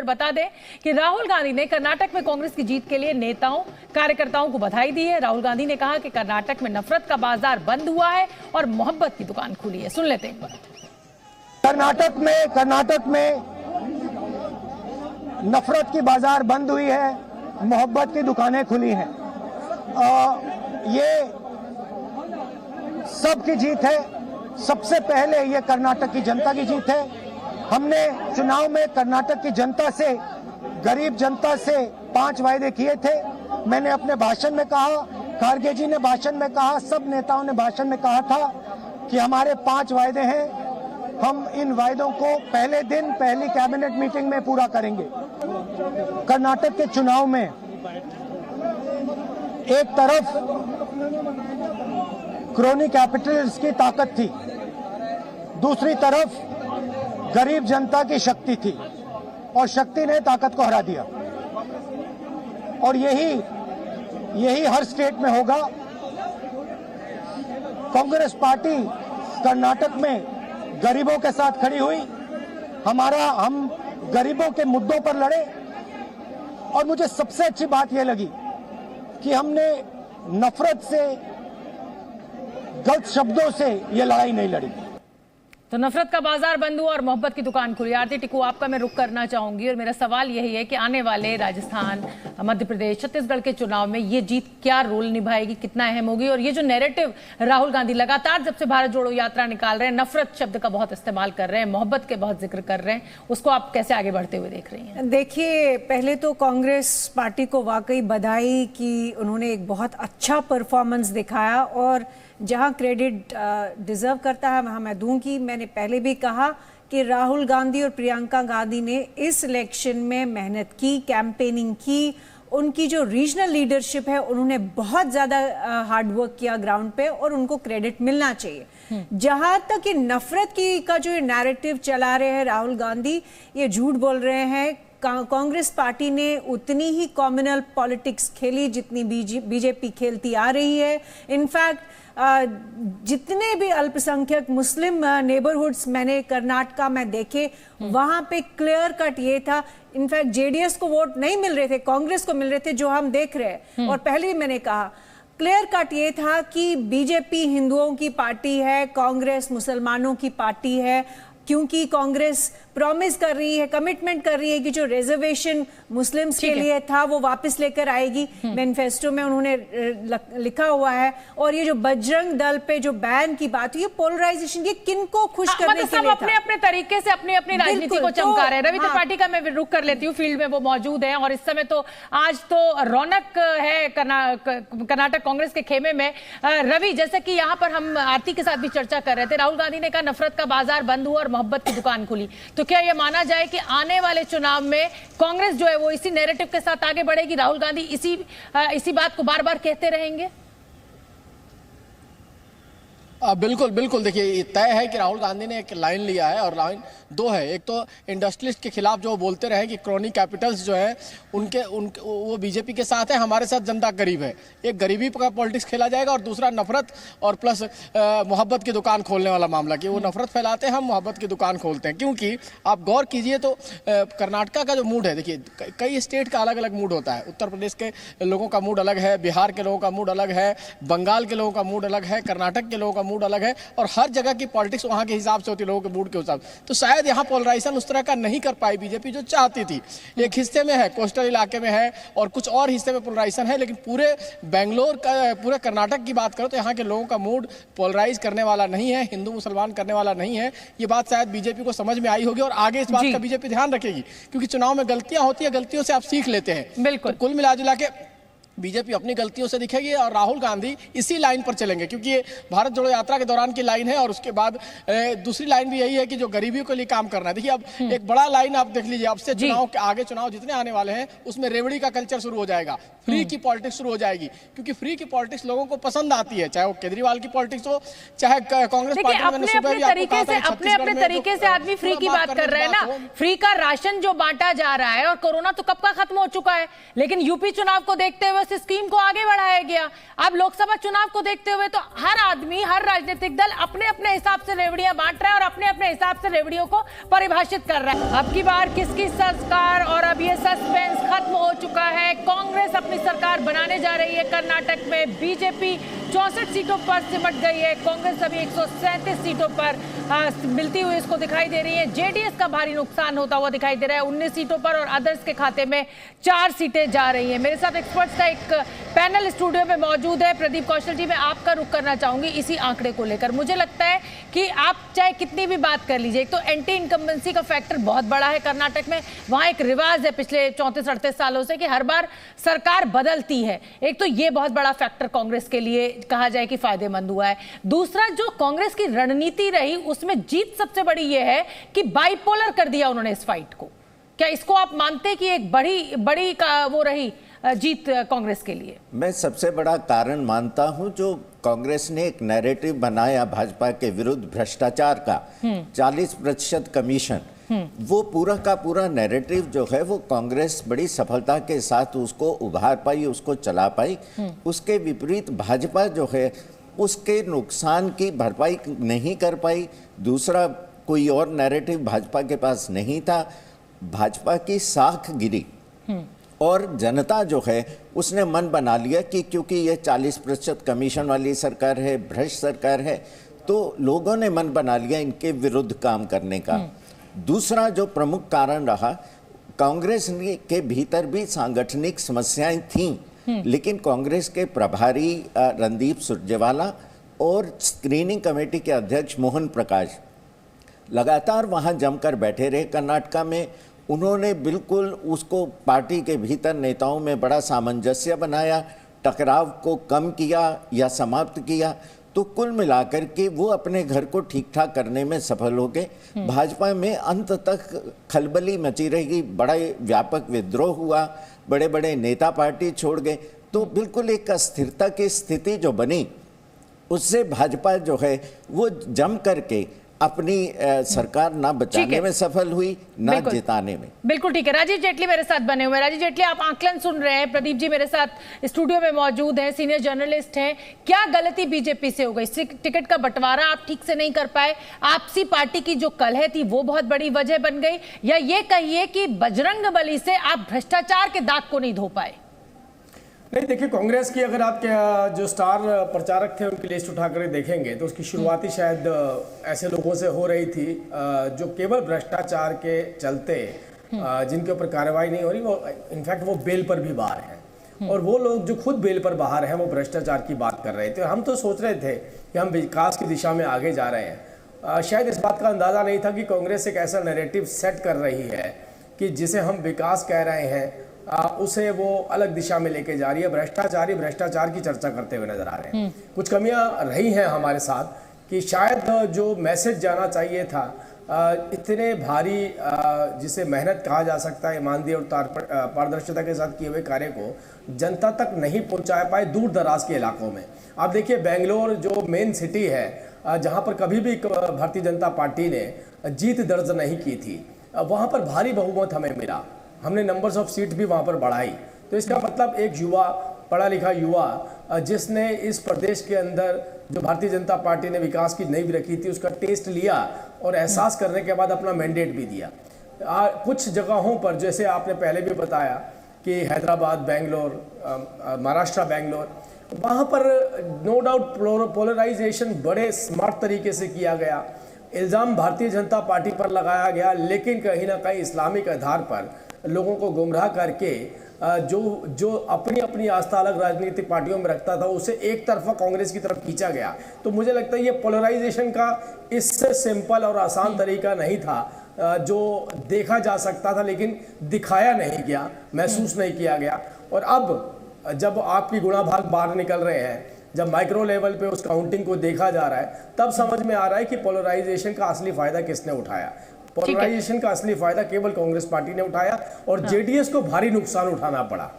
बता दें कि राहुल गांधी ने कर्नाटक में कांग्रेस की जीत के लिए नेताओं कार्यकर्ताओं को बधाई दी है। राहुल गांधी ने कहा कि कर्नाटक में नफरत का बाजार बंद हुआ है और मोहब्बत की दुकान खुली है। सुन लेते हैं एक बार। कर्नाटक में नफरत की बाजार बंद हुई है, मोहब्बत की दुकानें खुली हैं। ये सबकी जीत है। सबसे पहले ये कर्नाटक की जनता की जीत है। हमने चुनाव में कर्नाटक की जनता से, गरीब जनता से 5 वायदे किए थे। मैंने अपने भाषण में कहा, खारगे जी ने भाषण में कहा, सब नेताओं ने भाषण में कहा था कि हमारे 5 वायदे हैं। हम इन वायदों को पहले दिन पहली कैबिनेट मीटिंग में पूरा करेंगे। कर्नाटक के चुनाव में एक तरफ क्रोनी कैपिटल्स की ताकत थी, दूसरी तरफ गरीब जनता की शक्ति थी और शक्ति ने ताकत को हरा दिया। और यही हर स्टेट में होगा। कांग्रेस पार्टी कर्नाटक में गरीबों के साथ खड़ी हुई। हम गरीबों के मुद्दों पर लड़े और मुझे सबसे अच्छी बात यह लगी कि हमने नफरत से, गलत शब्दों से ये लड़ाई नहीं लड़ी। तो नफरत का बाजार बंद हुआ और मोहब्बत की दुकान खुली। आरती टिकू, आपका मैं रुख करना चाहूंगी और मेरा सवाल यही है कि आने वाले राजस्थान, मध्य प्रदेश, छत्तीसगढ़ के चुनाव में ये जीत क्या रोल निभाएगी, कितना अहम होगी? और ये जो नैरेटिव राहुल गांधी लगातार जब से भारत जोड़ो यात्रा निकाल रहे हैं, नफरत शब्द का बहुत इस्तेमाल कर रहे हैं, मोहब्बत के बहुत जिक्र कर रहे हैं, उसको आप कैसे आगे बढ़ते हुए देख रही हैं? देखिए, पहले तो कांग्रेस पार्टी को वाकई बधाई कि उन्होंने एक बहुत अच्छा परफॉर्मेंस दिखाया और जहां क्रेडिट डिजर्व करता है वहां मैं दूंगी। मैंने पहले भी कहा कि राहुल गांधी और प्रियंका गांधी ने इस इलेक्शन में मेहनत की, कैंपेनिंग की। उनकी जो रीजनल लीडरशिप है उन्होंने बहुत ज़्यादा हार्ड वर्क किया ग्राउंड पे और उनको क्रेडिट मिलना चाहिए। जहां तक ये नफरत की का जो नैरेटिव चला रहे हैं राहुल गांधी, ये झूठ बोल रहे हैं। कांग्रेस पार्टी ने उतनी ही कॉम्युनल पॉलिटिक्स खेली जितनी बीजेपी खेलती आ रही है। इनफैक्ट जितने भी अल्पसंख्यक मुस्लिम नेबरहुड्स मैंने कर्नाटका में देखे, वहां पे क्लियर कट ये था। इनफैक्ट जेडीएस को वोट नहीं मिल रहे थे, कांग्रेस को मिल रहे थे, जो हम देख रहे हैं। और पहले भी मैंने कहा, क्लियर कट ये था कि बीजेपी हिंदुओं की पार्टी है, कांग्रेस मुसलमानों की पार्टी है। क्योंकि कांग्रेस प्रॉमिस कर रही है, कमिटमेंट कर रही है कि जो रिजर्वेशन मुस्लिम्स के लिए था वो वापस लेकर आएगी। मैनिफेस्टो में उन्होंने लिखा हुआ है। और ये जो बजरंग दल पे जो बैन की बात हुई, ये पोलराइजेशन, ये किनको खुश करने के लिए अपने अपने तरीके से अपनी अपनी राजनीति को चमका रहे हैं। रवि त्रिपाठी का मैं रुख कर लेती हूँ, फील्ड में वो मौजूद है और इस समय तो आज तो रौनक है कर्नाटक कांग्रेस के खेमे में। रवि, जैसे कि यहाँ पर हम आरती के साथ भी चर्चा कर रहे थे, राहुल गांधी ने कहा नफरत का बाजार बंद हुआ और मोहब्बत की दुकान खुली। तो क्या यह माना जाए कि आने वाले चुनाव में कांग्रेस जो है वो इसी नैरेटिव के साथ आगे बढ़ेगी, राहुल गांधी इसी बात को बार बार कहते रहेंगे? बिल्कुल बिल्कुल। देखिए, ये तय है कि राहुल गांधी ने एक लाइन लिया है और लाइन 2 है। एक तो इंडस्ट्रियलिस्ट के खिलाफ जो बोलते रहे कि क्रोनी कैपिटल्स जो है उनके वो बीजेपी के साथ है, हमारे साथ जनता करीब है। एक गरीबी का पॉलिटिक्स खेला जाएगा और दूसरा नफरत और प्लस मोहब्बत की दुकान खोलने वाला मामला कि वो नफरत फैलाते हैं, हम मोहब्बत की दुकान खोलते हैं। क्योंकि आप गौर कीजिए तो कर्नाटका का जो मूड है, देखिए कई स्टेट का अलग अलग मूड होता है। उत्तर प्रदेश के लोगों का मूड अलग है, बिहार के लोगों का मूड अलग है, बंगाल के लोगों का मूड अलग है, कर्नाटक के लोगों का मूड अलग है और हर जगह की पॉलिटिक्स वहां के हिसाब से होती है, लोगों के मूड के हिसाब। तो शायद यहाँ पोलराइजेशन उस तरह का नहीं कर पाई बीजेपी जो चाहती थी। एक हिस्से में है, कोस्टल इलाके में है और कुछ और हिस्से में पोलराइजेशन है, लेकिन पूरे बेंगलोर का, पूरे कर्नाटक की बात करो तो यहाँ के लोगों का मूड पोलराइज करने वाला नहीं है, हिंदू मुसलमान करने वाला नहीं है। ये बात शायद बीजेपी को समझ में आई होगी और आगे इस बात का बीजेपी ध्यान रखेगी, क्योंकि चुनाव में गलतियां होती है, गलतियों से आप सीख लेते हैं। बिल्कुल। तो कुल मिलाजुला के बीजेपी अपनी गलतियों से दिखेगी और राहुल गांधी इसी लाइन पर चलेंगे, क्योंकि ये भारत जोड़ो यात्रा के दौरान की लाइन है और उसके बाद दूसरी लाइन भी यही है कि जो गरीबी के लिए काम करना है। देखिए, अब एक बड़ा लाइन आप देख लीजिए, अब से चुनाव के आगे चुनाव जितने आने वाले हैं उसमें रेवड़ी का कल्चर शुरू हो जाएगा, फ्री की पॉलिटिक्स शुरू हो जाएगी, क्योंकि फ्री की पॉलिटिक्स लोगों को पसंद आती है, चाहे वो केजरीवाल की पॉलिटिक्स हो, चाहे कांग्रेस पार्टी। अपने अपने तरीके से आदमी फ्री की बात कर रहे हैं ना। फ्री का राशन जो बांटा जा रहा है और कोरोना तो कब का खत्म हो चुका है, लेकिन यूपी चुनाव को देखते हुए इस स्कीम को आगे बढ़ाया गया। अब लोकसभा चुनाव को देखते हुए तो हर आदमी, हर राजनीतिक दल अपने अपने हिसाब से रेवड़ियां बांट रहा है और अपने अपने हिसाब से रेवड़ियों को परिभाषित कर रहा है। अब की बार किसकी सरकार और रहा है। कांग्रेस अपनी सरकार बनाने जा रही है कर्नाटक में। बीजेपी 64 सीटों पर सिमट गई है। कांग्रेस अभी 137 सीटों पर मिलती हुई इसको दिखाई दे रही है। जेडीएस का भारी नुकसान होता हुआ दिखाई दे रहा है 19 सीटों पर, और अदर्स के खाते में 4 सीटें जा रही हैं। मेरे साथ एक्सपर्ट्स का एक पैनल स्टूडियो में मौजूद है। प्रदीप कौशल जी, मैं आपका रुख करना चाहूंगी इसी आंकड़े को लेकर। मुझे लगता है कि आप चाहे कितनी भी बात कर लीजिए, एक तो एंटी इनकम्बेंसी का फैक्टर बहुत बड़ा है कर्नाटक में। वहां एक रिवाज है पिछले 34-38 सालों से कि हर बार सरकार बदलती है। एक तो ये बहुत बड़ा फैक्टर कांग्रेस के लिए कहा जाए कि फायदेमंद हुआ है। दूसरा, जो कांग्रेस की रणनीति रही उसमें जीत सबसे बड़ी ये है कि बाइपोलर कर दिया उन्होंने इस फाइट को। क्या इसको आप मानते कि एक बड़ी का वो रही जीत कांग्रेस के लिए? मैं सबसे बड़ा कारण मानता हूं जो कांग्रेस ने एक नैरेटिव बनाया भाजपा के विरुद्ध भ्रष्टाचार का 40% कमीशन, वो पूरा का पूरा नैरेटिव जो है वो कांग्रेस बड़ी सफलता के साथ उसको उभार पाई, उसको चला पाई। उसके विपरीत भाजपा जो है उसके नुकसान की भरपाई नहीं कर पाई। दूसरा कोई और नैरेटिव भाजपा के पास नहीं था। भाजपा की साख गिरी और जनता जो है उसने मन बना लिया कि क्योंकि ये 40% कमीशन वाली सरकार है, भ्रष्ट सरकार है, तो लोगों ने मन बना लिया इनके विरुद्ध काम करने का। दूसरा जो प्रमुख कारण रहा, कांग्रेस के भीतर भी सांगठनिक समस्याएं थीं, लेकिन कांग्रेस के प्रभारी रणदीप सुरजेवाला और स्क्रीनिंग कमेटी के अध्यक्ष मोहन प्रकाश लगातार वहां जमकर बैठे रहे कर्नाटका में। उन्होंने बिल्कुल उसको पार्टी के भीतर नेताओं में बड़ा सामंजस्य बनाया, टकराव को कम किया या समाप्त किया। तो कुल मिलाकर के वो अपने घर को ठीक ठाक करने में सफल हो गए। भाजपा में अंत तक खलबली मची रहेगी, बड़ा व्यापक विद्रोह हुआ, बड़े बड़े नेता पार्टी छोड़ गए। तो बिल्कुल एक अस्थिरता की स्थिति जो बनी, उससे भाजपा जो है वो जम करके अपनी सरकार ना बचाने में सफल हुई, ना जिताने में। बिल्कुल ठीक है। राजीव जेटली मेरे साथ बने हुए हैं। राजीव जेटली, आप आंकलन सुन रहे हैं। प्रदीप जी मेरे साथ स्टूडियो में मौजूद हैं, सीनियर जर्नलिस्ट हैं। क्या गलती बीजेपी से हो गई? टिकट का बंटवारा आप ठीक से नहीं कर पाए, आपसी पार्टी की जो कलह थी वो बहुत बड़ी वजह बन गई, या ये कहिए कि बजरंग बली से आप भ्रष्टाचार के दाग को नहीं धो पाए? नहीं, देखिए, कांग्रेस की अगर आप जो स्टार प्रचारक थे उनकी लिस्ट उठाकर देखेंगे तो उसकी शुरुआती शायद ऐसे लोगों से हो रही थी जो केवल भ्रष्टाचार के चलते जिनके ऊपर कार्रवाई नहीं हो रही, वो इनफैक्ट वो बेल पर भी बाहर हैं। और वो लोग जो खुद बेल पर बाहर हैं वो भ्रष्टाचार की बात कर रहे थे। हम तो सोच रहे थे कि हम विकास की दिशा में आगे जा रहे हैं। शायद इस बात का अंदाज़ा नहीं था कि कांग्रेस एक ऐसा नैरेटिव सेट कर रही है कि जिसे हम विकास कह रहे हैं उसे वो अलग दिशा में लेके जा रही है। भ्रष्टाचार की चर्चा करते हुए नजर आ रहे हैं। कुछ कमियां रही हैं हमारे साथ कि शायद जो मैसेज जाना चाहिए था, इतने भारी जिसे मेहनत कहा जा सकता है, ईमानदारी और पारदर्शिता के साथ किए हुए कार्य को जनता तक नहीं पहुंचा पाए दूर दराज के इलाकों में। आप देखिए, बेंगलोर जो मेन सिटी है जहां पर कभी भी भारतीय जनता पार्टी ने जीत दर्ज नहीं की थी, वहां पर भारी बहुमत हमें मिला। हमने नंबर्स ऑफ सीट भी वहां पर बढ़ाई। तो इसका मतलब एक युवा, पढ़ा लिखा युवा जिसने इस प्रदेश के अंदर जो भारतीय जनता पार्टी ने विकास की नींव रखी थी उसका टेस्ट लिया और एहसास करने के बाद अपना मैंडेट भी दिया। कुछ जगहों पर जैसे आपने पहले भी बताया कि हैदराबाद, बेंगलोर, महाराष्ट्र, बेंगलोर, वहाँ पर नो डाउट पोलराइजेशन बड़े स्मार्ट तरीके से किया गया। इल्ज़ाम भारतीय जनता पार्टी पर लगाया गया, लेकिन कहीं ना कहीं इस्लामिक आधार पर लोगों को गुमराह करके जो अपनी अपनी आस्था अलग राजनीतिक पार्टियों में रखता था उसे एक तरफा कांग्रेस की तरफ खींचा गया। तो मुझे लगता है ये पोलराइजेशन का इससे सिंपल और आसान तरीका नहीं था जो देखा जा सकता था, लेकिन दिखाया नहीं गया, महसूस नहीं किया गया। और अब जब आपकी गुणा भाग बाहर निकल रहे हैं, जब माइक्रो लेवल पे उस काउंटिंग को देखा जा रहा है, तब समझ में आ रहा है कि पोलराइजेशन का असली फायदा किसने उठाया। पोलराइजेशन का असली फायदा केवल कांग्रेस पार्टी ने उठाया और जेडीएस को भारी नुकसान उठाना पड़ा।